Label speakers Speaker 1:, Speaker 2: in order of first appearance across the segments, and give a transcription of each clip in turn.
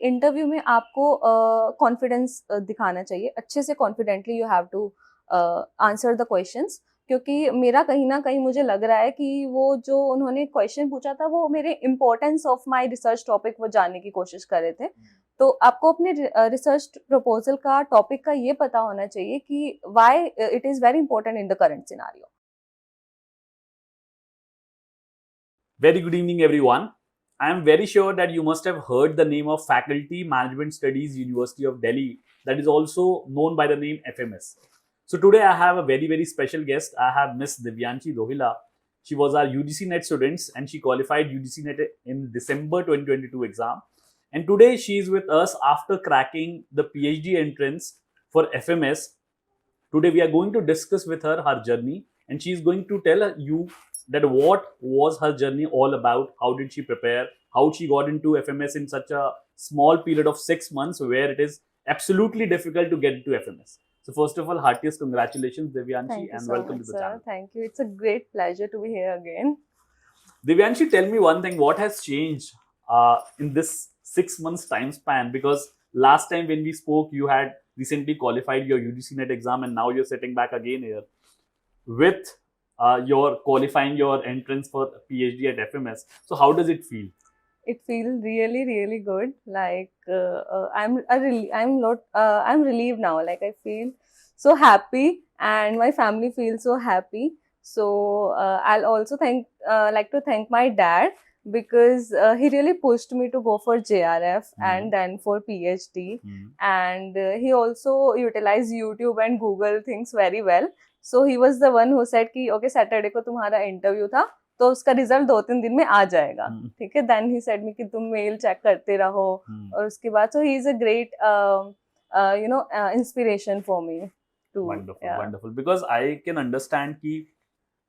Speaker 1: Interview में आपको confidence दिखाना चाहिए, अच्छे से confidently you have to answer the questions, क्योंकि मेरा कहीं ना कहीं मुझे लग रहा है कि वो जो उन्होंने क्वेश्चन पूछा था वो मेरे importance of my research topic वो जानने की कोशिश कर रहे थे। तो आपको अपने रिसर्च प्रपोजल का टॉपिक का ये पता होना चाहिए कि why it is very important in the current scenario.
Speaker 2: Very good evening, everyone. I am very sure that you must have heard the name of Faculty Management Studies, University of Delhi, that is also known by the name FMS. So today I have a very special guest. I have Miss Divyanshi Lohila. She was our UGC NET students and she qualified UGC NET in December 2022 exam. And today she is with us after cracking the PhD entrance for FMS. Today we are going to discuss with her journey, and she is going to tell you that what was her journey all about, how did she prepare, how she got into FMS in such a small period of 6 months where it is absolutely difficult to get into FMS. So first of all, heartiest congratulations, Divyanshi,
Speaker 1: Thank you
Speaker 2: and
Speaker 1: so
Speaker 2: welcome
Speaker 1: much,
Speaker 2: to the
Speaker 1: sir.
Speaker 2: channel.
Speaker 1: Thank you. It's a great pleasure to be here again.
Speaker 2: Divyanshi, tell me one thing, what has changed in this 6 months time span? Because last time when we spoke, you had recently qualified your UGC NET exam and now you're sitting back again here with your qualifying your entrance for PhD at FMS. So how does it feel?
Speaker 1: It feels really good. Like I'm relieved now. Like I feel so happy, and my family feels so happy. So I'll also like to thank my dad, because he really pushed me to go for JRF and then for PhD. And he also utilized YouTube and Google things very well. So he was the one who said कि okay, Saturday को तुम्हारा interview था, तो उसका result 2-3 दिन में आ जाएगा। ठीक है, देन ही सेड मी कि तुम मेल चेक करते रहो। और उसके बाद so he is a great inspiration for me too.
Speaker 2: Wonderful because I can understand कि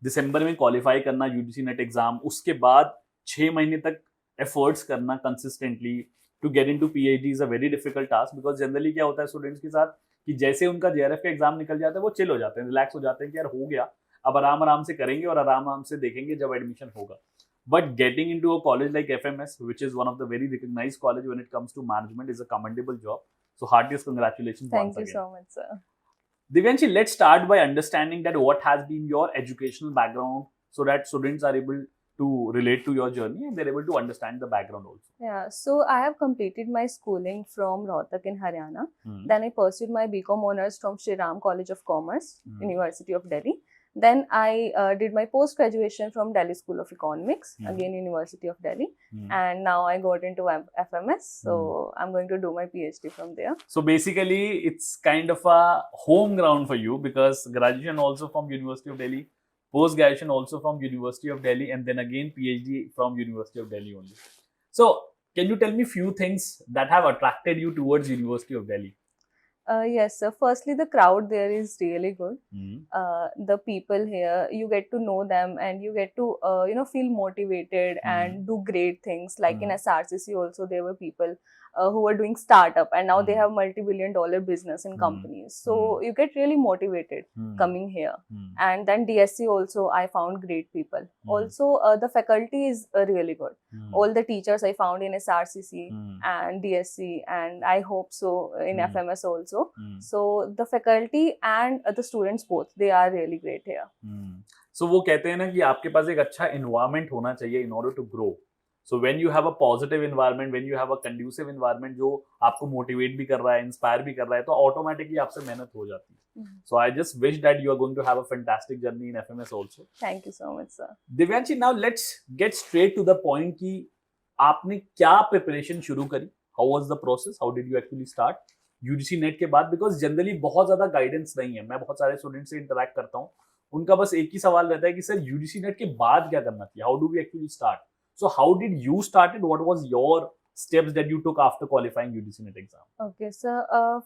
Speaker 2: दिसंबर में क्वालिफाई करना यूजीसी नेट एग्जाम, उसके बाद 6 महीने तक एफर्ट्स करना consistently to get into PhD is a very difficult task. Because generally क्या होता है स्टूडेंट्स के साथ कि जैसे उनका जेआरएफ का एग्जाम निकल जाता है वो चिल हो जाते हैं, रिलैक्स हो जाते हैं कि यार हो गया, अब आराम से करेंगे और आराम से देखेंगे जब एडमिशन होगा। But getting into a college like FMS, which is one of the very recognized college when it comes to management, is a commendable job. So heartiest congratulations once again.
Speaker 1: Thank you so much, sir.
Speaker 2: Divyanshi, let's start by understanding that what has been your educational background so that students are able to relate to your journey and they're able to understand the background also.
Speaker 1: Yeah, so I have completed my schooling from Rohtak in Haryana. Then I pursued my BCom honors from Shri Ram College of Commerce, University of Delhi. Then I did my post-graduation from Delhi School of Economics, again University of Delhi. And now I got into FMS, so I'm going to do my PhD from there.
Speaker 2: So basically, it's kind of a home ground for you because graduation also from University of Delhi, post-graduation also from University of Delhi, and then again PhD from University of Delhi only. So can you tell me few things that have attracted you towards University of Delhi?
Speaker 1: Yes, sir. Firstly, the crowd there is really good. The people here, you get to know them and you get to, feel motivated and do great things. Like in SRCC also, there were people who were doing startup and now they have multi-billion-dollar business in companies. So you get really motivated coming here. And then DSC also, I found great people. Also, the faculty is really good. All the teachers I found in SRCC and DSC, and I hope so in FMS also. So the faculty and the students both, they are really great here.
Speaker 2: So वो कहते हैं ना कि आपके पास एक अच्छा environment होना चाहिए in order to grow. So when you have a positive environment, when you have a conducive environment जो आपको motivate भी कर रहा है, inspire भी कर रहा है, तो automatically आपसे मेहनत हो जाती है. So I just wish that you are going to have a fantastic journey in FMS also.
Speaker 1: Thank you so much, sir.
Speaker 2: Divyanshi, now let's get straight to the point कि आपने क्या preparation शुरू करी? How was the process? How did you actually start? UGC net के बाद, because generally बहुत ज्यादा guidance नहीं है। मैं बहुत सारे स्टूडेंट से इंटरेक्ट करता हूँ, उनका बस एक ही सवाल रहता है कि सर यूजीसी नेट के बाद क्या करना चाहिए, how do we actually start? So how did you started, what was your steps that you took after qualifying UGC NET exam?
Speaker 1: Okay, so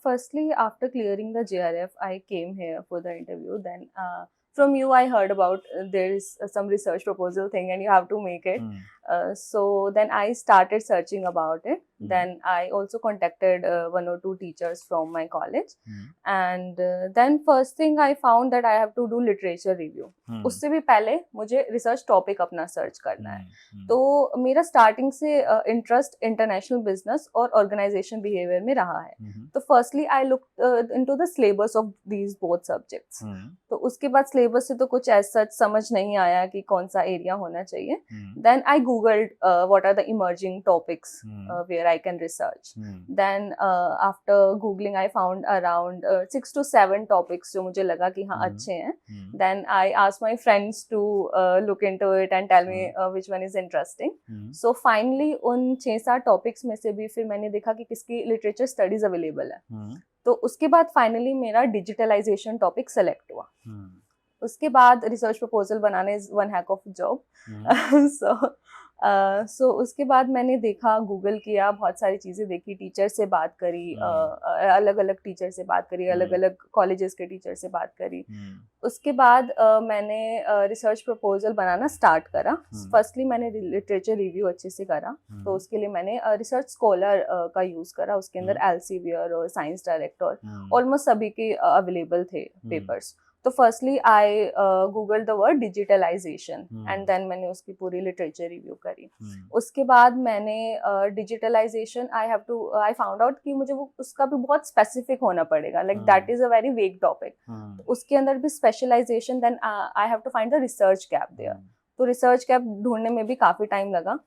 Speaker 1: firstly, after clearing the JRF, I came here for the interview. Then from you, I heard about there is some research proposal thing and you have to make it. So then I started searching about it.
Speaker 2: Mhm.
Speaker 1: Then I also contacted one or two teachers from my college.
Speaker 2: Mhm.
Speaker 1: And then first thing I found that I have to do literature review.
Speaker 2: Mhm.
Speaker 1: उससे भी पहले मुझे research topic अपना search करना है.
Speaker 2: Mhm.
Speaker 1: तो मेरा starting से इंटरेस्ट इंटरनेशनल बिजनेस और ऑर्गेनाइजेशन बिहेवियर में रहा है.
Speaker 2: Mhm.
Speaker 1: तो firstly I look into the syllabus of these both subjects.
Speaker 2: Mhm.
Speaker 1: तो उसके बाद सिलेबस से तो कुछ ऐसा समझ नहीं आया कि कौन सा एरिया होना चाहिए.
Speaker 2: Mhm.
Speaker 1: Then I googled what are the emerging topics
Speaker 2: Mhm.
Speaker 1: where I can research.
Speaker 2: Mhm.
Speaker 1: Then after googling I found around 6 to 7 topics जो मुझे लगा कि हाँ
Speaker 2: Mhm.
Speaker 1: अच्छे हैं.
Speaker 2: Mhm.
Speaker 1: Then I asked my friends to look into it and tell me which one is interesting.
Speaker 2: Mhm.
Speaker 1: So finally उन 6-7 topics में से भी फिर मैंने देखा कि किसकी literature studies available है.
Speaker 2: Mhm.
Speaker 1: तो उसके बाद फाइनली मेरा डिजिटलाइजेशन टॉपिक सेलेक्ट हुआ.
Speaker 2: Mhm.
Speaker 1: उसके बाद रिसर्च प्रपोजल बनाने is one hack of job. So उसके बाद मैंने देखा, गूगल किया, बहुत सारी चीज़ें देखी, टीचर से बात करी, अलग अलग टीचर से बात करी, अलग अलग कॉलेजेस के टीचर से बात करी. उसके बाद मैंने रिसर्च प्रपोजल बनाना स्टार्ट करा. फर्स्टली मैंने लिटरेचर रिव्यू अच्छे से करा. तो उसके लिए मैंने रिसर्च स्कॉलर का यूज़ करा. उसके अंदर एल्सेवियर और साइंस डायरेक्ट और ऑलमोस्ट सभी के अवेलेबल थे पेपर्स. तो firstly I Google the word digitalization and then मैंने उसकी पूरी लिटरेचर रिव्यू करी. उसके बाद मैंने डिजिटलाइजेशन आई फाउंड आउट कि मुझे वो उसका भी बहुत स्पेसिफिक होना पड़ेगा. Like that is a very vague topic. उसके अंदर भी specialization. Then I have to find the research gap there. तो रिसर्च गैप ढूंढने में भी काफ़ी टाइम लगा.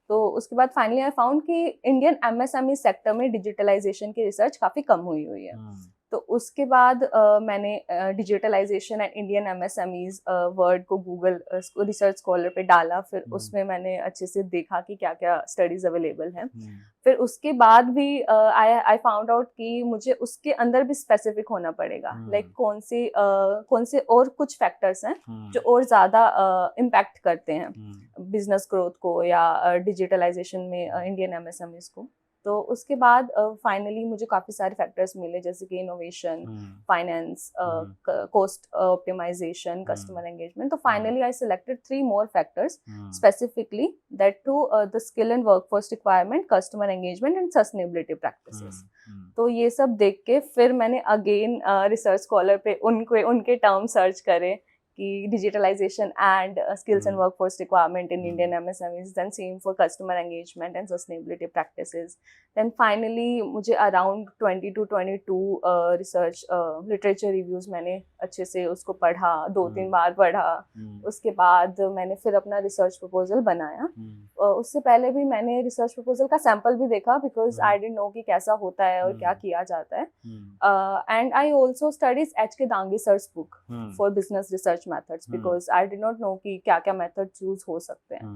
Speaker 1: तो उसके बाद फाइनली आई फाउंड कि इंडियन एमएसएमई सेक्टर में डिजिटलाइजेशन की रिसर्च काफ़ी कम हुई है. तो उसके बाद मैंने digitalization and Indian MSMEs word को गूगल रिसर्च स्कॉलर पे डाला. फिर उसमें मैंने अच्छे से देखा कि क्या क्या स्टडीज अवेलेबल हैं. फिर उसके बाद भी आई फाउंड आउट कि मुझे उसके अंदर भी स्पेसिफिक होना पड़ेगा. लाइक कौन से और कुछ फैक्टर्स हैं जो और ज़्यादा इम्पैक्ट करते हैं बिजनेस ग्रोथ को या डिजिटलाइजेशन में इंडियन एमएसएमईज को. तो उसके बाद फाइनली मुझे काफ़ी सारे फैक्टर्स मिले, जैसे कि innovation, finance, cost optimisation, customer engagement. तो finally I selected 3 more factors specifically, that to the skill and workforce requirement, customer engagement and sustainability practices. तो ये सब देख के फिर मैंने अगेन रिसर्च स्कॉलर पे उनके टर्म सर्च करे कि digitalisation and skills and workforce requirement in Indian MSMEs. Then same for customer engagement and sustainability practices. Then finally मुझे around 20 to 22 research literature reviews मैंने अच्छे से उसको पढ़ा, 2-3 बार पढ़ा. उसके बाद मैंने फिर अपना रिसर्च प्रपोजल बनाया. उससे पहले भी मैंने रिसर्च प्रपोजल का सैम्पल भी देखा, बिकॉज आई डिडंट नो कि कैसा होता है और क्या किया जाता है. And I also studies H.K. Dangi sir's book for business research methods, because I did not know कि क्या क्या मेथड चूज हो सकते हैं.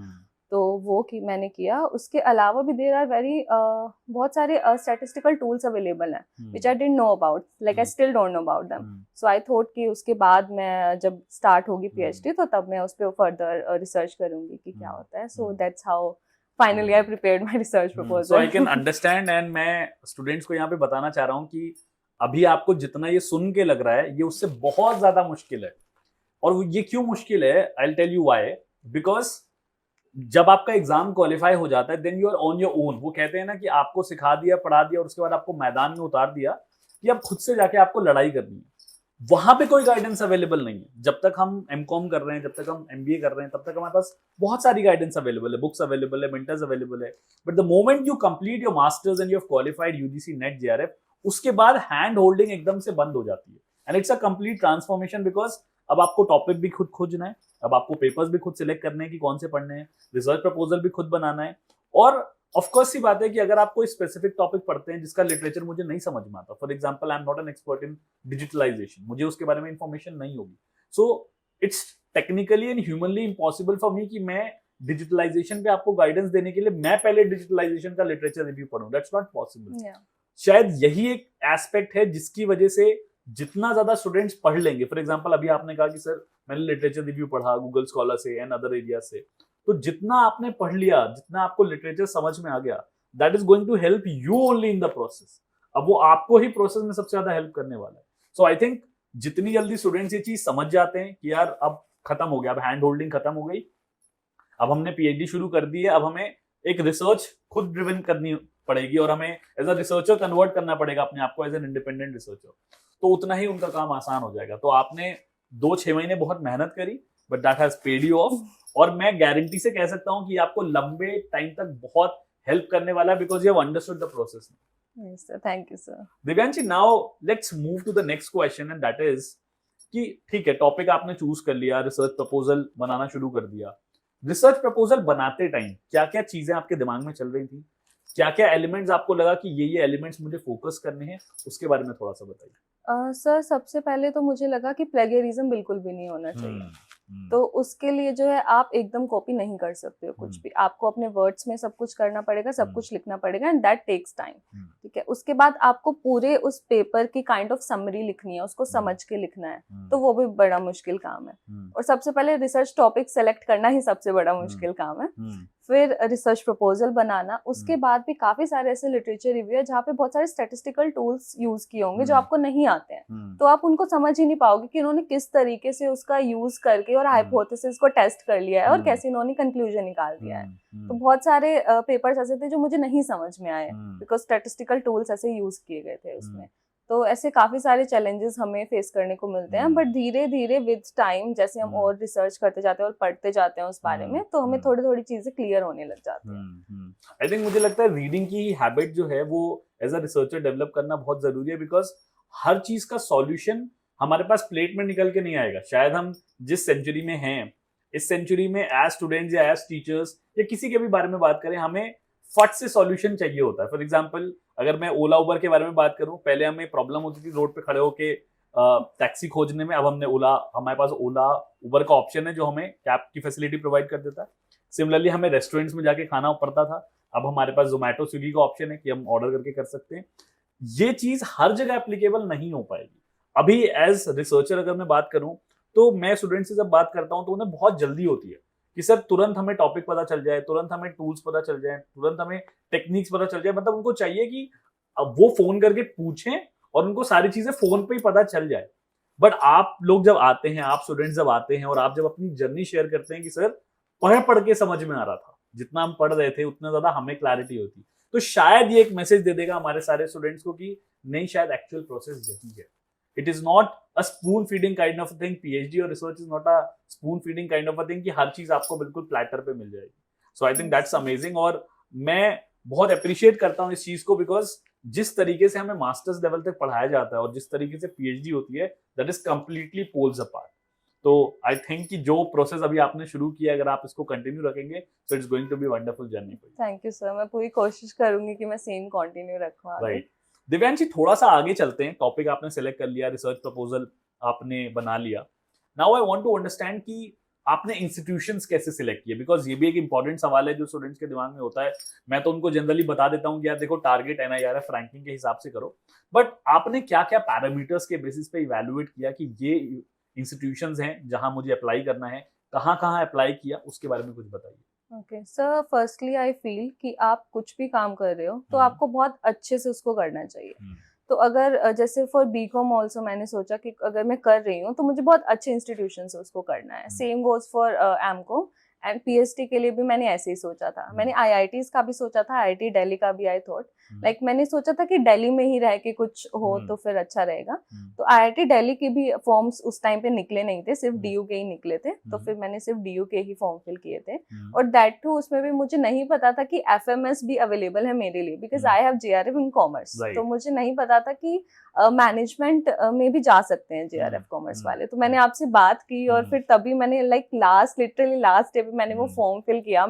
Speaker 1: तो वो मैंने किया. उसके अलावा भी देयर आर वेरी बहुत सारे स्टैटिस्टिकल टूल्स अवेलेबल हैं which I didn't know about. Like I still don't know about them. So I thought कि उसके बाद मैं जब स्टार्ट होगी पीएचडी तो तब मैं उस पर फर्दर रिसर्च करूंगी कि क्या होता है. So that's how finally I prepared my research proposal.
Speaker 2: So I can understand. And मैं स्टूडेंट्स को यहाँ पे बताना चाह रहा हूँ कि अभी आपको जितना ये सुन के लग रहा है, ये उससे बहुत ज्यादा मुश्किल है. और ये क्यों मुश्किल है, I will tell you why. Because जब आपका एग्जाम क्वालिफाई हो जाता है, then you are on your own. वो कहते हैं ना कि आपको सिखा दिया, पढ़ा दिया और उसके बाद आपको मैदान में उतार दिया कि अब खुद से जाके आपको लड़ाई करनी है. वहां पे कोई गाइडेंस अवेलेबल नहीं है. जब तक हम एमकॉम कर रहे हैं, जब तक हम एमबीए कर रहे हैं, तब तक हमारे पास बहुत सारी गाइडेंस अवेलेबल है, बुक्स अवेलेबल है, मेंटर्स अवेलेबल है. But the moment you complete your masters and you have qualified UGC net JRF, उसके बाद हैंड होल्डिंग एकदम से बंद हो जाती है. And it's a complete transformation, because अब आपको टॉपिक भी खुद खोजना है, अब आपको पेपर्स भी खुद सिलेक्ट करने हैं कि कौन से पढ़ने हैं, रिसर्च प्रपोजल भी खुद बनाना है. और ऑफ कोर्स सी बात है कि अगर आप कोई स्पेसिफिक टॉपिक पढ़ते हैं जिसका लिटरेचर मुझे नहीं समझ में आता, for example I am not an expert in digitalization, मुझे उसके बारे में इंफॉर्मेशन नहीं होगी, so it's technically and humanly impossible for me कि मैं डिजिटलाइजेशन पे आपको गाइडेंस देने के लिए मैं पहले डिजिटलाइजेशन का लिटरेचर रिव्यू पढ़ूं. That's not possible. शायद यही एक एस्पेक्ट है जिसकी वजह से जितना ज्यादा स्टूडेंट्स पढ़ लेंगे, फॉर एग्जांपल अभी आपने कहा कि सर मैंने लिटरेचर रिव्यू पढ़ा गूगल स्कॉलर से एंड अदर एरिया से, तो जितना आपने पढ़ लिया, जितना आपको लिटरेचर समझ में आ गया, that is going to help you only in the process. अब वो आपको ही प्रोसेस में सबसे ज्यादा हेल्प करने वाला है. सो आई थिंक जितनी जल्दी स्टूडेंट्स ये चीज समझ जाते हैं कि यार अब खत्म हो गया, अब हैंड होल्डिंग खत्म हो गई, अब हमने पीएचडी शुरू कर दी है, अब हमें एक रिसर्च खुद ड्रिवन करनी पड़ेगी और हमें एज अ रिसर्चर कन्वर्ट करना पड़ेगा अपने आप को एज एन इंडिपेंडेंट रिसर्चर, तो उतना ही उनका काम आसान हो जाएगा। तो आपने 2-6 महीने बहुत मेहनत करी, but that has paid you of, और मैं गारंटी से कह सकता हूँ कि आपको लंबे टाइम तक बहुत हेल्प करने वाला है, because you have understood the process.
Speaker 1: Yes, sir. Thank you, sir.
Speaker 2: Divyanshi, now let's move to the next question, and that is कि ठीक है, टॉपिक आपने चूज कर लिया, रिसर्च प्रपोजल बनाना शुरू कर दिया। रिसर्च प्रपोजल बनाते टाइम क्या क्या चीजें आपके दिमाग में चल रही थी, क्या क्या एलिमेंट्स आपको लगा कि ये एलिमेंट्स मुझे फोकस करने हैं, उसके बारे में थोड़ा सा बताइए।
Speaker 1: सर सबसे पहले तो मुझे लगा कि प्लेगरिज्म बिल्कुल भी नहीं होना चाहिए। तो उसके लिए जो है आप एकदम कॉपी नहीं कर सकते हो कुछ भी, आपको अपने वर्ड्स में सब कुछ करना पड़ेगा, सब कुछ लिखना पड़ेगा, एंड दैट टेक्स टाइम। ठीक है, उसके बाद आपको पूरे उस पेपर की काइंड ऑफ समरी लिखनी है, उसको समझ के लिखना है, तो वो भी बड़ा मुश्किल काम है। और सबसे पहले रिसर्च टॉपिक सेलेक्ट करना ही सबसे बड़ा मुश्किल काम है। फिर रिसर्च प्रपोजल बनाना, उसके बाद भी काफी सारे ऐसे लिटरेचर रिव्यू है जहाँ पे बहुत सारे स्टैटिस्टिकल टूल्स यूज किए होंगे जो आपको नहीं आते हैं, तो आप उनको समझ ही नहीं पाओगे कि इन्होंने किस तरीके से उसका यूज करके और हाइपोथेसिस को टेस्ट कर लिया है और कैसे इन्होंने कंक्लूजन निकाल दिया है। तो बहुत सारे पेपर्स ऐसे थे जो मुझे नहीं समझ में आए, बिकॉज स्टैटिस्टिकल टूल्स ऐसे यूज किए गए थे उसमें। तो ऐसे काफी सारे चैलेंजेस हमें फेस करने को मिलते हैं, बट धीरे धीरे विद टाइम जैसे हम और रिसर्च करते जाते हैं और पढ़ते जाते हैं उस बारे में, तो हमें थोड़ी थोड़ी चीजें क्लियर होने लग जाती हैं।
Speaker 2: आई थिंक मुझे लगता है रीडिंग की हैबिट जो है वो एज अ रिसर्चर डेवलप करना बहुत जरूरी है, बिकॉज हर चीज का सॉल्यूशन हमारे पास प्लेट में निकल के नहीं आएगा। शायद हम जिस सेंचुरी में हैं, इस सेंचुरी में एज स्टूडेंट्स या एज टीचर्स या किसी के भी बारे में बात करें, हमें फट से सॉल्यूशन चाहिए होता है। फॉर एग्जांपल, अगर मैं ओला उबर के बारे में बात करूं, पहले हमें प्रॉब्लम होती थी रोड पे खड़े होके टैक्सी खोजने में, अब हमारे पास ओला उबर का ऑप्शन है जो हमें कैब की फैसिलिटी प्रोवाइड कर देता है। सिमिलरली हमें रेस्टोरेंट्स में जाके खाना पड़ता था, अब हमारे पास जोमेटो स्विगी का ऑप्शन है कि हम ऑर्डर करके कर सकते हैं। ये चीज हर जगह एप्लीकेबल नहीं हो पाएगी। अभी एज रिसर्चर अगर मैं बात करूं, तो मैं स्टूडेंट से जब बात करता हूं तो उन्हें बहुत जल्दी होती है कि सर तुरंत हमें टॉपिक पता चल जाए, तुरंत हमें टूल्स पता चल जाए, तुरंत हमें टेक्निक्स पता चल जाए। मतलब उनको चाहिए कि अब वो फोन करके पूछें और उनको सारी चीजें फोन पे ही पता चल जाए। बट आप लोग जब आते हैं, आप स्टूडेंट्स जब आते हैं और आप जब अपनी जर्नी शेयर करते हैं कि सर पढ़ के समझ में आ रहा था, जितना हम पढ़ रहे थे उतना ज्यादा हमें क्लैरिटी होती, तो शायद ये एक मैसेज दे देगा हमारे सारे स्टूडेंट्स को कि नहीं, शायद एक्चुअल प्रोसेस यही है। It is not a spoon feeding kind of thing. PhD और research is not a spoon feeding kind of a thing कि हर चीज आपको बिल्कुल प्लेटर पे मिल जाएगी। So I think that's amazing, और मैं बहुत अप्रिशिएट करता हूँ इस चीज को, बिकॉज जिस तरीके से हमें मास्टर्स लेवल तक पढ़ाया जाता है और जिस तरीके से पीएचडी होती है, that is completely poles apart. तो आई थिंक कि जो प्रोसेस अभी आपने शुरू किया, अगर आप इसको कंटिन्यू रखेंगे, तो it's going to be wonderful journey for you.
Speaker 1: Thank you sir, मैं पूरी कोशिश करूंगी कि मैं सेम कंटिन्यू रखूं आगे।
Speaker 2: राइट दिव्यांशी, थोड़ा सा आगे चलते हैं। टॉपिक आपने सेलेक्ट कर लिया, रिसर्च प्रपोजल आपने बना लिया। Now I want to understand कि आपने इंस्टीट्यूशंस कैसे सिलेक्ट किए, बिकॉज ये भी एक इंपॉर्टेंट सवाल है जो स्टूडेंट्स के दिमाग में होता है। मैं तो उनको जनरली बता देता हूँ कि यार देखो, टारगेट एनआईआरएफ रैंकिंग के हिसाब से करो, बट आपने क्या क्या पैरामीटर्स के बेसिस पे इवैल्यूएट किया कि ये इंस्टीट्यूशंस हैं जहां मुझे अप्लाई करना है, कहाँ कहाँ अप्लाई किया, उसके बारे में कुछ बताइए।
Speaker 1: Okay sir, firstly I feel कि आप कुछ भी काम कर रहे हो तो आपको बहुत अच्छे से उसको करना चाहिए। तो अगर जैसे फॉर बीकॉम ऑल्सो मैंने सोचा कि अगर मैं कर रही हूँ तो मुझे बहुत अच्छे इंस्टीट्यूशन से उसको करना है। Same goes for MCom and PhD के लिए भी मैंने ऐसे ही सोचा था। मैंने आईआईटीज का भी सोचा था, आईआईटी दिल्ली का भी आई थॉट लाइक मैंने सोचा था कि दिल्ली में ही रह के कुछ हो तो फिर अच्छा रहेगा। तो आईआईटी दिल्ली के भी फॉर्म्स उस टाइम पे निकले नहीं थे, सिर्फ डीयू के ही निकले थे, तो फिर मैंने सिर्फ डीयू के ही फॉर्म फिल किए थे। और दैट टू उसमें भी मुझे नहीं पता था कि एफएमएस भी अवेलेबल है मेरे लिए, because I have JRF in commerce. तो मुझे नहीं पता था कि मैनेजमेंट में भी जा सकते हैं जेआरएफ कॉमर्स वाले। तो मैंने आपसे बात की और फिर तभी मैंने लाइक लिटरली लास्ट डे पे मैंने वो फॉर्म फिल किया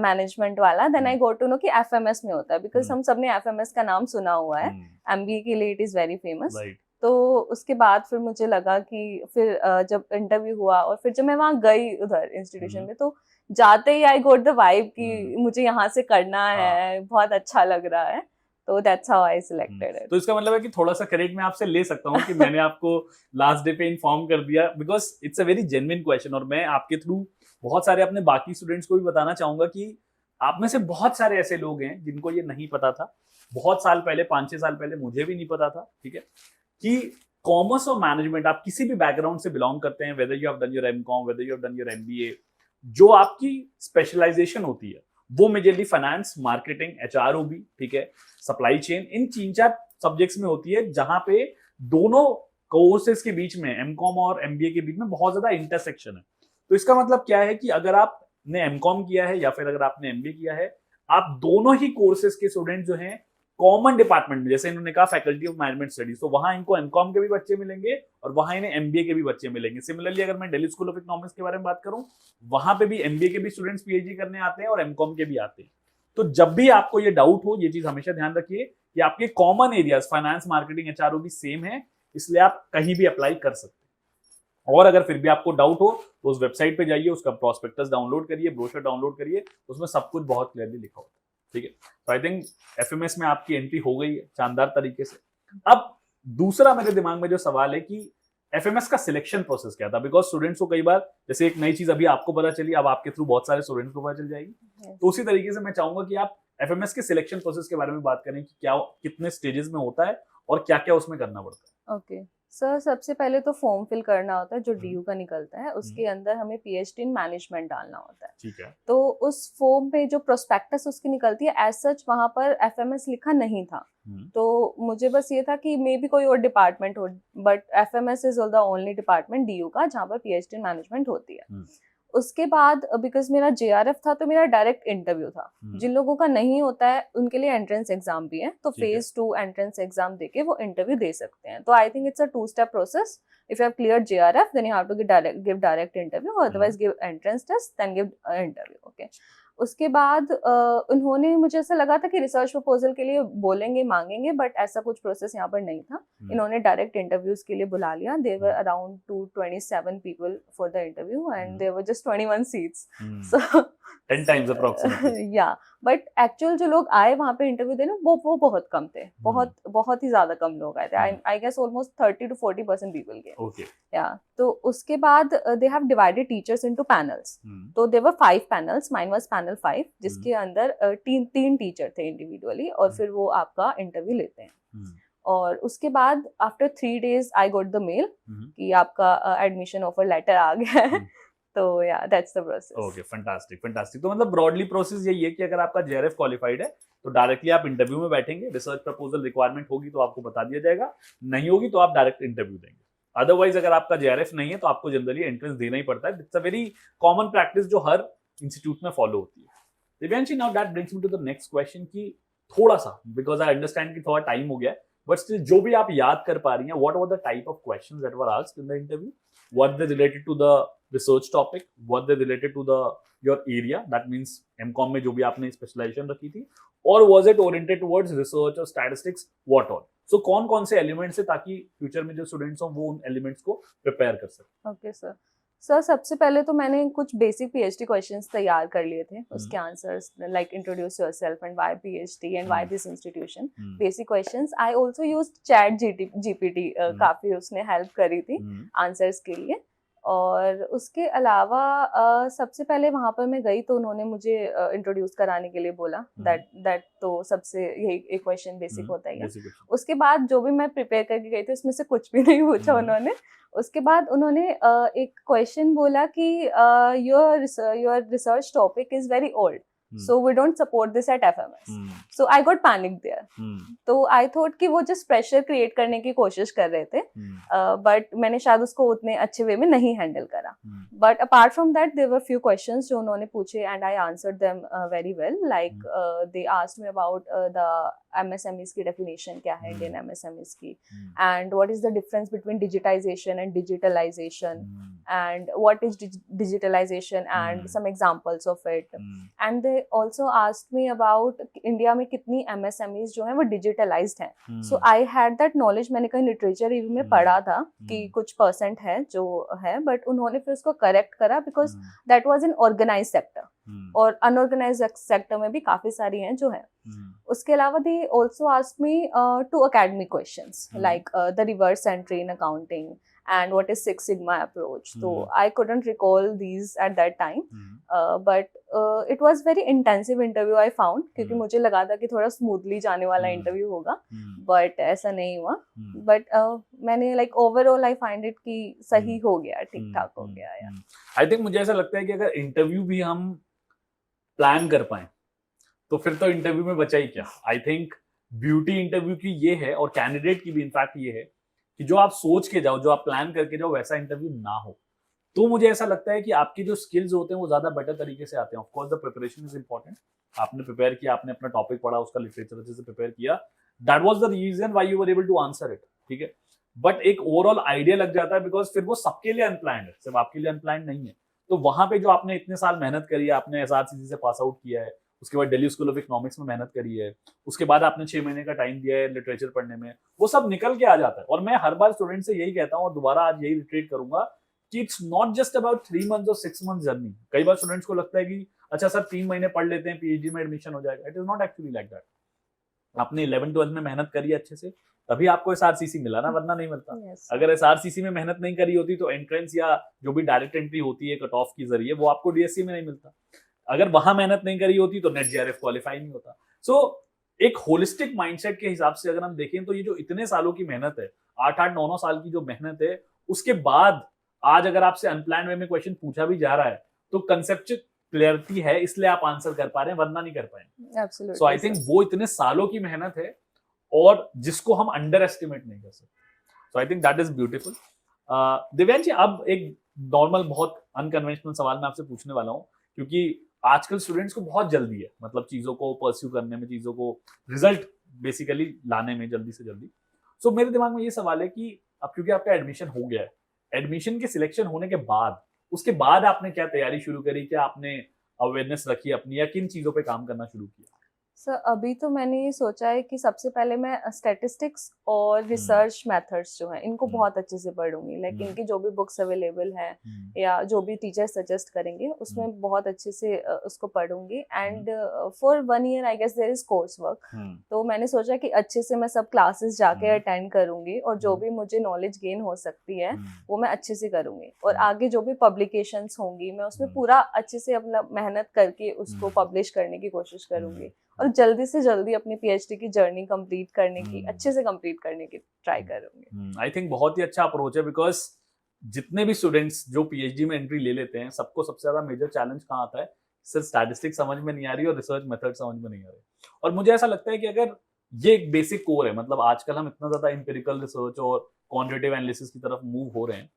Speaker 1: मैनेजमेंट वाला। Then I got to know कि एफएमएस में होता है, बिकॉज हम सबने एफएमएस का नाम सुना हुआ है, एमबीए के लिए इट इज वेरी फेमस। तो उसके बाद फिर मुझे लगा कि फिर जब इंटरव्यू हुआ और फिर जब मैं वहाँ गई उधर इंस्टीट्यूशन में, तो जाते ही आई गॉट द वाइब कि मुझे यहाँ से करना है, बहुत अच्छा लग रहा है। तो that's how I selected it.
Speaker 2: तो इसका मतलब है कि थोड़ा सा क्रेडिट मैं आपसे ले सकता हूँ कि मैंने आपको लास्ट डे पे इन्फॉर्म कर दिया, because it's a very genuine question. और मैं आपके थ्रू बहुत सारे अपने बाकी स्टूडेंट्स को भी बताना चाहूंगा कि आप में से बहुत सारे ऐसे लोग हैं जिनको ये नहीं पता था। बहुत साल पहले, 5-6 साल पहले मुझे भी नहीं पता था, ठीक है, कि कॉमर्स और मैनेजमेंट, आप किसी भी बैकग्राउंड से बिलोंग करते हैं, whether you have done your MCom, whether you have done your MBA, जो आपकी स्पेशलाइजेशन होती है वो मेजरली फाइनेंस, मार्केटिंग, HROB, ठीक है, सप्लाई चेन, इन 3-4 सब्जेक्ट्स में होती है, जहां पे दोनों कोर्सेज के बीच में, एमकॉम और MBA के बीच में बहुत ज्यादा इंटरसेक्शन है। तो इसका मतलब क्या है कि अगर आपने एमकॉम किया है या फिर अगर आपने MBA किया है, आप दोनों ही कोर्सेज के स्टूडेंट जो हैं कॉमन डिपार्टमेंट में, जैसे इन्होंने कहा फैकल्टी ऑफ मैनेजमेंट स्टडीज, तो वहां इनको एमकॉम के भी बच्चे मिलेंगे और वहां इन्हें MBA के भी बच्चे मिलेंगे। सिमिलरली अगर मैं दिल्ली स्कूल ऑफ इकोनॉमिक्स के बारे में बात करूं, वहां पे भी MBA के भी स्टूडेंट्स PhD करने आते हैं और एमकॉम के भी आते हैं। तो जब भी आपको ये डाउट हो, ये चीज हमेशा ध्यान रखिए कि आपके common areas finance, marketing, HROB same है, इसलिए आप कहीं भी अप्लाई कर सकते हैं। और अगर फिर भी आपको डाउट हो तो उस वेबसाइट पे जाइए, उसका प्रोस्पेक्टस डाउनलोड करिए, ब्रोशर डाउनलोड करिए, उसमें सब कुछ बहुत क्लियरली लिखा होता है, ठीक है। तो आई थिंक FMS में आपकी एंट्री हो गई है शानदार तरीके से। अब दूसरा मेरे दिमाग में जो सवाल है कि FMS का सिलेक्शन प्रोसेस क्या था, बिकॉज स्टूडेंट्स को कई बार, जैसे एक नई चीज अभी आपको पता चली, अब आपके थ्रू बहुत सारे स्टूडेंट्स को पता चल जाएगी। तो उसी तरीके से मैं चाहूंगा कि आप FMS के सिलेक्शन प्रोसेस के बारे में बात करें कि क्या, कितने स्टेजेस में होता है और क्या क्या उसमें करना पड़ता है।
Speaker 1: ओके सर, सबसे पहले तो फॉर्म फिल करना होता है जो DU का निकलता है, उसके अंदर हमें PhD इन मैनेजमेंट डालना होता है,
Speaker 2: ठीक है।
Speaker 1: तो उस फॉर्म पे जो प्रोस्पेक्टस उसकी निकलती है, एज सच वहां पर FMS लिखा नहीं था। तो मुझे बस ये था कि मे बी कोई और डिपार्टमेंट हो, but FMS is the only department DU का जहाँ पर PhD इन मैनेजमेंट होती है। उसके बाद बिकॉज मेरा JRF था तो मेरा डायरेक्ट इंटरव्यू था। जिन लोगों का नहीं होता है उनके लिए एंट्रेंस एग्जाम भी है, तो फेज 2 एंट्रेंस एग्जाम देके वो इंटरव्यू दे सकते हैं। तो I think it's a 2-step प्रोसेस। If you have clear JRF then you have to give direct interview, otherwise give entrance test then give interview. Okay, उसके बाद उन्होंने, मुझे ऐसा लगा था कि रिसर्च प्रपोजल के लिए बोलेंगे, मांगेंगे, बट ऐसा कुछ प्रोसेस यहाँ पर नहीं था। इन्होंने डायरेक्ट इंटरव्यूज के लिए बुला लिया। There were around 227 people for the interview and there were just 21 seats, so
Speaker 2: 10 times approximately।
Speaker 1: या बट एक्चुअल जो लोग आए वहाँ पे इंटरव्यू देने, वो बहुत कम थे, बहुत ही ज्यादा कम लोग आए थे। I guess almost 30 to 40% people के।
Speaker 2: ओके,
Speaker 1: या तो उसके बाद they have divided teachers into panels. तो there were 5 panels, mine was panel 5, जिसके अंदर तीन टीचर थे इंडिविजुअली, और फिर वो आपका इंटरव्यू लेते हैं। और उसके बाद after 3 days I got the mail कि आपका एडमिशन ऑफर लेटर आ गया है। तो या that's the process.
Speaker 2: Okay, fantastic fantastic. तो मतलब ब्रॉडली प्रोसेस यही है कि अगर आपका JRF क्वालिफाइड है तो डायरेक्टली आप इंटरव्यू में बैठेंगे, रिसर्च प्रपोजल रिक्वायरमेंट होगी तो आपको बता दिया जाएगा, नहीं होगी तो आप डायरेक्ट इंटरव्यू देंगे। अदरवाइज अगर आपका JRF नहीं है तो आपको जनरली एंट्रेंस देना ही पड़ता है। It's a very common practice जो हर इंस्टीट्यूट में फॉलो होती है। Divyanshi, now that brings me to the next question कि थोड़ा सा, बिकॉज आई अंडरस्टैंड कि थोड़ा टाइम हो गया है, बट स्टिल जो भी आप याद कर पा रही हैं, what were the type of questions that were asked in the interview, what they related to the research topic, what they related to the your area, that means MCOM में जो भी आपने स्पेशलाइजेशन रखी थी, or was it oriented towards research or statistics, what all? So कौन कौन से elements है ताकि फ्यूचर में जो स्टूडेंट्स हो वो उन एलिमेंट्स को प्रिपेयर कर सके।
Speaker 1: ओके सर, सबसे पहले तो मैंने कुछ बेसिक PhD क्वेश्चंस तैयार कर लिए थे, उसके answers like introduce yourself and why PhD and why this institution, basic questions. I also used ChatGPT, काफी उसने हेल्प करी थी आंसर्स के लिए। और उसके अलावा सबसे पहले वहाँ पर मैं गई तो उन्होंने मुझे इंट्रोड्यूस कराने के लिए बोला, दैट तो सबसे यही एक क्वेश्चन बेसिक होता है। उसके बाद जो भी मैं प्रिपेयर करके गई थी उसमें से कुछ भी नहीं पूछा उन्होंने। उसके बाद उन्होंने एक क्वेश्चन बोला कि your research topic is very old, so we don't support this at FMS. So I got panicked there. तो I thought कि वो just pressure create करने की कोशिश कर रहे थे, but मैंने शायद उसको उतने अच्छे वे में नहीं handle करा। But apart from that, there were few questions जो उन्होंने पूछे and I answered them very well. Like they asked me about the MSMEs की definition क्या है, Indian MSMEs की, and what is the difference between digitization and digitalization, and what is digitalization and some examples of it. And they also asked me about India में कितनी MSMEs जो हैं वो digitalized हैं। So I had that knowledge, मैंने कहीं literature review में पढ़ा था कि कुछ % है जो है, बट उन्होंने फिर उसको करेक्ट करा because that was in organize sector, और अनऑर्गेनाइज सेक्टर में भी काफी सारी हैं जो है। उसके अलावा they also asked me 2 academic questions like the reverse entry in accounting and what is Six Sigma approach. So I couldn't recall these at that time, but it was very intensive interview I found, क्योंकि मुझे लगा था कि थोड़ा smoothly जाने वाला interview होगा, but ऐसा नहीं हुआ. But मैंने like overall I find it कि सही हो गया, ठीक ठाक हो गया यार.
Speaker 2: I think मुझे ऐसा लगता है कि अगर इंटरव्यू भी हम प्लान कर पाए तो फिर तो इंटरव्यू में बचा ही क्या. आई थिंक ब्यूटी इंटरव्यू की ये है, और कैंडिडेट की भी इनफैक्ट ये है, कि जो आप सोच के जाओ, जो आप प्लान करके जाओ, वैसा इंटरव्यू ना हो. तो मुझे ऐसा लगता है कि आपके जो स्किल्स होते हैं वो ज्यादा बेटर तरीके से आते हैं. Of course the preparation is important. आपने प्रिपेयर किया, आपने अपना टॉपिक पढ़ा, उसका लिटरेचर अच्छे से प्रिपेयर किया, that was the reason why you were able to answer it. ठीक है, बट एक ओवरऑल आइडिया लग जाता है, बिकॉज फिर वो सबके लिए अनप्लान्ड है, सिर्फ आपके लिए अनप्लान्ड नहीं है. तो वहां पे जो आपने इतने साल मेहनत करी है, आपने एसआरसीसी से पास आउट किया है, उसके बाद दिल्ली स्कूल ऑफ इकोनॉमिक्स में मेहनत करी है, उसके बाद आपने 6 महीने का टाइम दिया है लिटरेचर पढ़ने में, वो सब निकल के आ जाता है. और मैं हर बार स्टूडेंट से यही कहता हूँ, और दोबारा आज यही रिट्रीट करूंगा, कि it's not just about 3 months और 6 मंथ्स जर्नी. कई बार स्टूडेंट्स को लगता है कि अच्छा सर 3 महीने पढ़ लेते हैं, पीएचडी में एडमिशन हो जाएगा. It is not actually like that. आपने 11-12 में मेहनत करी अच्छे से, तभी आपको एसआरसीसी मिला ना, वरना नहीं मिलता. अगर एसआरसीसी में मेहनत नहीं करी होती तो एंट्रेंस या जो भी डायरेक्ट एंट्री होती है कट ऑफ के जरिए, वो आपको डीएससी में नहीं मिलता. अगर वहां मेहनत नहीं करी होती तो नेट जेआरएफ क्वालिफाई नहीं होता. सो एक होलिस्टिक माइंडसेट के हिसाब से अगर हम देखें तो ये जो इतने सालों की मेहनत है, 8-8, 9-9 साल की जो मेहनत है, उसके बाद आज अगर आपसे अनप्लान्ड वे में क्वेश्चन पूछा भी जा रहा है तो कंसेप्चुअल क्लियरिटी है, इसलिए आप आंसर कर पा रहे हैं, वरना नहीं कर पाएंगे. सो आई थिंक वो इतने सालों की मेहनत है, और जिसको हम अंडर एस्टिमेट नहीं कर सकते. So I think that is beautiful. Divyansh ji, अब एक नॉर्मल बहुत अनकन्वेंशनल सवाल मैं आपसे पूछने वाला हूँ, क्योंकि आजकल स्टूडेंट्स को बहुत जल्दी है, मतलब चीजों को परस्यू करने में, चीजों को रिजल्ट बेसिकली लाने में जल्दी से जल्दी. सो मेरे दिमाग में ये सवाल है कि अब क्योंकि आपका एडमिशन हो गया है, एडमिशन के सिलेक्शन होने के बाद, उसके बाद आपने क्या तैयारी शुरू करी, क्या आपने अवेयरनेस रखी अपनी, या किन चीजों पे काम करना शुरू किया?
Speaker 1: सर अभी तो मैंने ये सोचा है कि सबसे पहले मैं स्टैटिस्टिक्स और रिसर्च मेथड्स जो हैं इनको बहुत अच्छे से पढ़ूंगी. लाइक इनकी जो भी बुक्स अवेलेबल हैं या जो भी टीचर सजेस्ट करेंगे उसमें बहुत अच्छे से उसको पढ़ूंगी. And for 1 year I guess there is course work. तो मैंने सोचा कि अच्छे से मैं सब क्लासेस जाके अटेंड करूंगी, और जो भी मुझे नॉलेज गेन हो सकती है वो मैं अच्छे से करूंगी. और आगे जो भी पब्लिकेशंस होंगी मैं उसमें पूरा अच्छे से अपना मेहनत करके उसको पब्लिश करने की कोशिश करूंगी, और जल्दी से जल्दी अपनी पीएचडी की जर्नी कंप्लीट करने की, अच्छे से कंप्लीट करने की ट्राई करूंगी.
Speaker 2: आई थिंक बहुत ही अच्छा अप्रोच है, बिकॉज जितने भी स्टूडेंट्स जो पीएचडी में एंट्री ले लेते हैं, सबको सबसे ज्यादा मेजर चैलेंज कहाँ आता है, सिर्फ स्टैटिस्टिक्स समझ में नहीं आ रही और रिसर्च मेथड समझ में नहीं आ रही. और मुझे ऐसा लगता है कि अगर ये एक बेसिक कोर है, मतलब आजकल हम इतना ज्यादा एम्पिरिकल रिसर्च और क्वांटिटेटिव एनालिसिस की तरफ मूव हो रहे हैं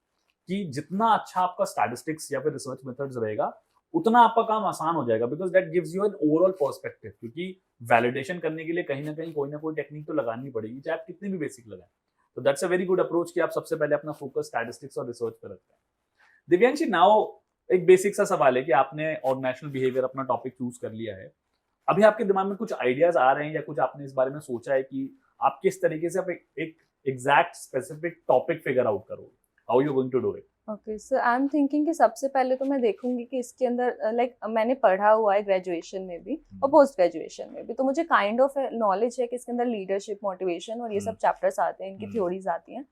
Speaker 2: कि जितना अच्छा आपका स्टैटिस्टिक्स या फिर रिसर्च मेथड्स रहेगा, उतना आपका काम आसान हो जाएगा, because that gives you an overall perspective. क्योंकि वैलिडेशन करने के लिए कहीं ना कहीं कोई ना कोई टेक्निक तो लगानी पड़ेगी, चाहे आप कितनी भी बेसिक लगाएं. तो that's a very good approach कि आप सबसे पहले अपना फोकस स्टैटिस्टिक्स और रिसर्च पर रखते हैं. दिव्यांशी, नाउ एक बेसिक सा सवाल है कि आपने ऑर्गेनाइजेशनल बिहेवियर अपना टॉपिक चूज कर लिया है. अभी आपके दिमाग में कुछ आइडियाज आ रहे हैं या कुछ आपने इस बारे में सोचा है कि आप किस तरीके से आप एक exact specific topic figure out करोगे? How you going to do it?
Speaker 1: Okay, so I am thinking कि सबसे पहले तो मैं देखूंगी कि इसके अंदर लाइक मैंने पढ़ा हुआ है ग्रेजुएशन में भी और पोस्ट ग्रेजुएशन में भी, तो मुझे काइंड ऑफ नॉलेज है कि इसके अंदर लीडरशिप, मोटिवेशन और ये सब चैप्टर्स आते हैं, इनकी थ्योरीज आती हैं.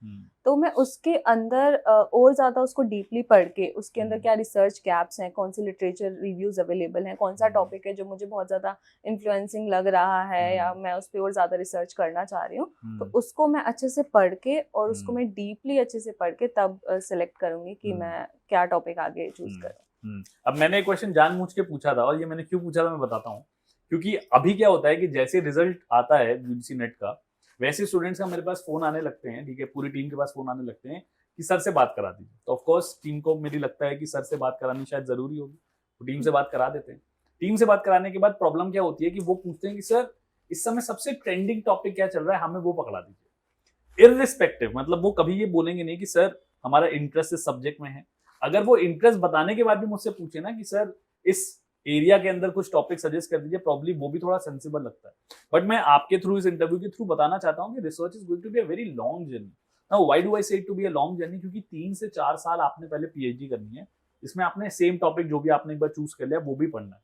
Speaker 1: तो मैं उसके अंदर और ज़्यादा उसको डीपली पढ़ के उसके अंदर क्या रिसर्च गैप्स हैं, कौन सी लिटरेचर रिव्यूज अवेलेबल हैं, कौन सा टॉपिक है जो मुझे बहुत ज़्यादा इन्फ्लुएंसिंग लग रहा है या मैं उस पर और ज़्यादा रिसर्च करना चाह रही हूँ, तो उसको मैं अच्छे से पढ़ के और उसको मैं डीपली अच्छे से पढ़ के तब सिलेक्ट करूँगी कि मैं क्या टॉपिक आगे चूज करूँ.
Speaker 2: अब मैंने एक क्वेश्चन जानबूझ के पूछा था, और ये मैंने क्यों पूछा था मैं बताता हूँ. क्योंकि अभी क्या होता है कि जैसे रिजल्ट आता है यूजीसी नेट का, वैसे स्टूडेंट्स का मेरे पास फोन आने लगते हैं, ठीक है, पूरी टीम के पास फोन आने लगते हैं कि सर से बात करा दीजिए. तो ऑफकोर्स टीम को मेरी लगता है कि सर से बात करानी शायद जरूरी होगी, तो टीम से बात करा देते हैं. टीम से बात कराने के बाद प्रॉब्लम क्या होती है कि वो पूछते हैं कि सर इस समय सबसे ट्रेंडिंग टॉपिक क्या चल रहा है, हमें वो पकड़ा दीजिए. इररिस्पेक्टिव, मतलब वो कभी ये बोलेंगे नहीं कि सर हमारा इंटरेस्ट इस सब्जेक्ट में है. अगर वो इंटरेस्ट बताने के बाद भी मुझसे पूछे ना कि सर इस एरिया के अंदर कुछ टॉपिक सजेस्ट कर दीजिए, प्रॉब्ली वो भी थोड़ा सेंसिबल लगता है. बट मैं आपके थ्रू, इस इंटरव्यू के थ्रू बताना चाहता हूँ कि research is going to be a very long journey. Now why do I say it to be a long journey? क्योंकि 3 से 4 साल आपने पहले पीएचडी करनी है, इसमें आपने सेम टॉपिक जो भी आपने एक बार चूज कर लिया वो भी पढ़ना है.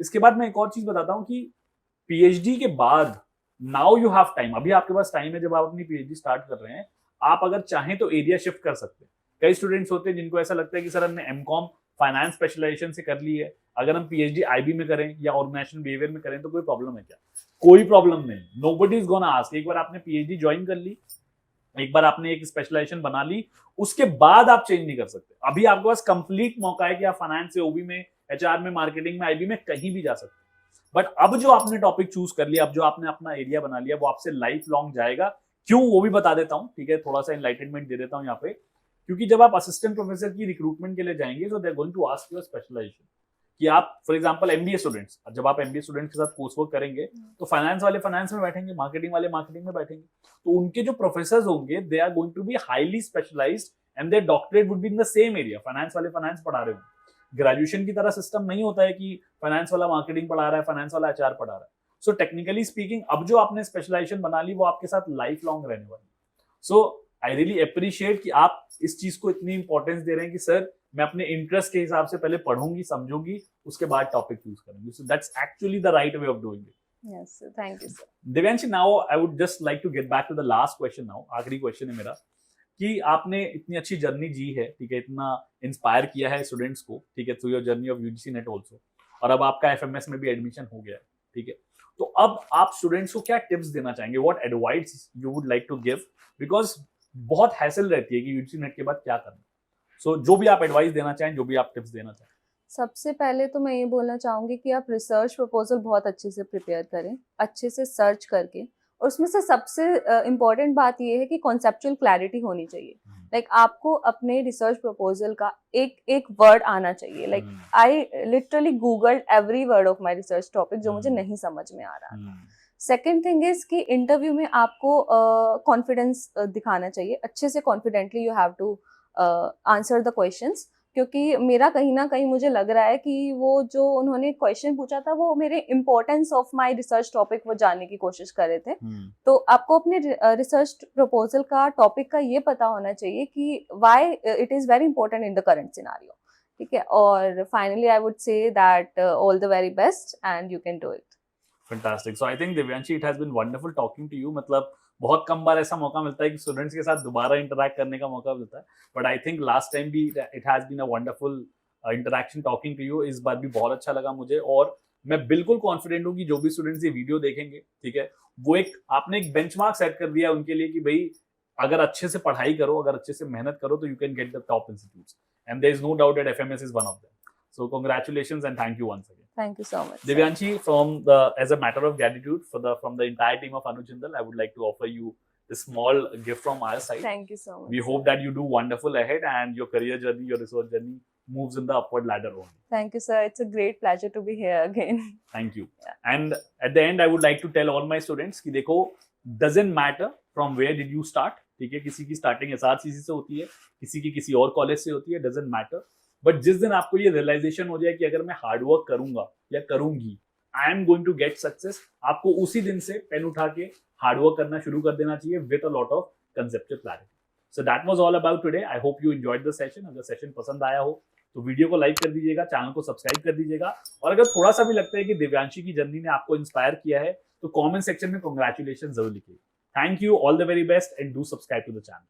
Speaker 2: इसके बाद मैं एक और चीज बताता हूँ कि पीएचडी के बाद नाउ यू हैव टाइम. अभी आपके पास टाइम है, जब आप अपनी पीएचडी स्टार्ट कर रहे हैं, आप अगर चाहें तो एरिया शिफ्ट कर सकते हैं। कई स्टूडेंट्स होते हैं जिनको ऐसा लगता है कि सर हमने एमकॉम फाइनेंस स्पेशलाइजेशन से कर ली है, अगर हम पीएचडी आईबी में करें या ऑर्गेनाइजेशन बिहेवियर में करें तो कोई प्रॉब्लम है क्या? कोई प्रॉब्लम नहीं, नोबडी इज गोना आस्क। एक बार आपने पीएचडी ज्वाइन कर ली, एक बार आपने एक स्पेशलाइजेशन बना ली, उसके बाद आप चेंज नहीं कर सकते। अभी आपके पास कंप्लीट मौका है कि आप फाइनेंस से, ओबी में, एचआर में, मार्केटिंग में, आईबी में कहीं भी जा सकते हैं। बट अब जो आपने टॉपिक चूज कर लिया, अब जो आपने अपना एरिया बना लिया, वो आपसे लाइफ लॉन्ग जाएगा। क्यों, वो भी बता देता हूँ, ठीक है, थोड़ा सा एनलाइटनमेंट दे देता हूँ यहाँ पे। क्योंकि जब आप असिस्टेंट प्रोफेसर की रिक्रूटमेंट के लिए जाएंगे तो they are going to ask your specialization, कि आप फॉर एग्जांपल एमबीए स्टूडेंट्स, जब आप एमबीए स्टूडेंट के साथ कोर्स वर्क करेंगे तो फाइनेंस वाले फाइनेंस में बैठेंगे, मार्केटिंग वाले मार्केटिंग में बैठेंगे, तो उनके जो प्रोफेसर्स होंगे they are going to be highly specialized and their doctorate would be in the same area. Finance वाले फाइनेंस पढ़ा रहे होंगे, ग्रेजुएशन की तरह सिस्टम नहीं होता है कि फाइनेंस वाला मार्केटिंग पढ़ा रहा है, फाइनेंस वाला एचआर पढ़ा रहा है। सो टेक्निकली स्पीकिंग अब जो आपने स्पेशलाइजेशन बना ली वो आपके साथ लाइफ लॉन्ग रहने वाली। सो आई रियली अप्रिशिएट कि आप इस चीज को इतनी इंपॉर्टेंस दे रहे हैं कि सर मैं अपने इंटरेस्ट के हिसाब से पहले पढ़ूंगी, समझूंगी, उसके बाद टॉपिक चूज करूंगी। So that's actually the right way of doing it.
Speaker 1: Yes, sir. Thank you, sir.
Speaker 2: Devanshi, now I would just like to get back to the last question now. आखिरी क्वेश्चन है मेरा कि आपने इतनी अच्छी जर्नी जी है, ठीक है, इतना इंस्पायर किया है स्टूडेंट्स को, ठीक है, through your journey of UGC net also, और अब आपका एफएमएस में भी एडमिशन हो गया है, ठीक है, तो अब आप स्टूडेंट्स को क्या टिप्स देना चाहेंगे? What advice you would like to give? Because बहुत हैसल रहती है कि यूजीसी नेट के बाद क्या करना। सो जो भी आप एडवाइस देना चाहें, जो भी आप टिप्स देना चाहें।
Speaker 1: सबसे पहले तो मैं ये बोलना चाहूँगी कि आप रिसर्च प्रपोजल बहुत अच्छे से प्रिपेयर करें, अच्छे से सर्च करके, और उसमें से सबसे इम्पॉर्टेंट बात ये है कि कॉन्सेप्चुअल क्लैरिटी होनी चाहिए। लाइक आपको अपने रिसर्च प्रपोजल का एक एक वर्ड आना चाहिए। Like I literally googled every word of my research topic जो मुझे नहीं समझ में आ रहा था। सेकेंड थिंग इज कि इंटरव्यू में आपको कॉन्फिडेंस दिखाना चाहिए, अच्छे से confidently you have to answer the questions, क्योंकि मेरा कहीं ना कहीं मुझे लग रहा है कि वो जो उन्होंने क्वेश्चन पूछा था वो मेरे importance of my research topic वो जानने की कोशिश कर रहे थे। तो आपको अपने रिसर्च प्रपोजल का टॉपिक का ये पता होना चाहिए कि why it is very important in the current scenario, ठीक है। और finally I would say that all the very best and you can do it.
Speaker 2: Fantastic. So I think Divyanshi, it has been wonderful talking to you. मतलब बहुत कम बार ऐसा मौका मिलता है कि स्टूडेंट्स के साथ दोबारा इंटरैक्ट करने का मौका मिलता है, but I think last time भी it has been a wonderful interaction talking to you. इस बार भी बहुत अच्छा लगा मुझे, और मैं बिल्कुल कॉन्फिडेंट हूँ कि जो भी स्टूडेंट्स ये वीडियो देखेंगे, ठीक है, वो एक आपने एक बेंचमार्क सेट कर दिया उनके लिए कि भाई अगर अच्छे से पढ़ाई करो, अगर अच्छे से मेहनत करो तो you can get the top institutes, and there is no doubt that FMS is one of them. So congratulations and thank you once again.
Speaker 1: Thank you so much.
Speaker 2: Divyanshi, as a matter of gratitude from the entire team of Anuj Jindal, I would like to offer you a small gift from our side.
Speaker 1: Thank you so much.
Speaker 2: We hope that you do wonderful ahead and your career journey, your research journey moves in the upward ladder only.
Speaker 1: Thank you, sir. It's a great pleasure to be here again.
Speaker 2: Thank you. Yeah. And at the end, I would like to tell all my students कि देखो, doesn't matter from where did you start, ठीक है, किसी की starting SRCC से होती है, किसी की किसी और कॉलेज से होती है, doesn't matter. बट जिस दिन आपको ये रियलाइजेशन हो जाए कि अगर मैं हार्डवर्क करूंगा या करूंगी, I am going to get success, आपको उसी दिन से पेन उठा के हार्डवर्क करना शुरू कर देना चाहिए with a lot of conceptual clarity. So that was all about today. I hope you enjoyed the session. अगर सेशन पसंद आया हो तो वीडियो को लाइक कर दीजिएगा, चैनल को सब्सक्राइब कर दीजिएगा, और अगर थोड़ा सा भी लगता है कि दिव्यांशी की जर्नी ने आपको इंस्पायर किया है तो कमेंट सेक्शन में कांग्रेचुलेशन जरूर लिखिए। Thank you, all the very best, and do subscribe to the channel.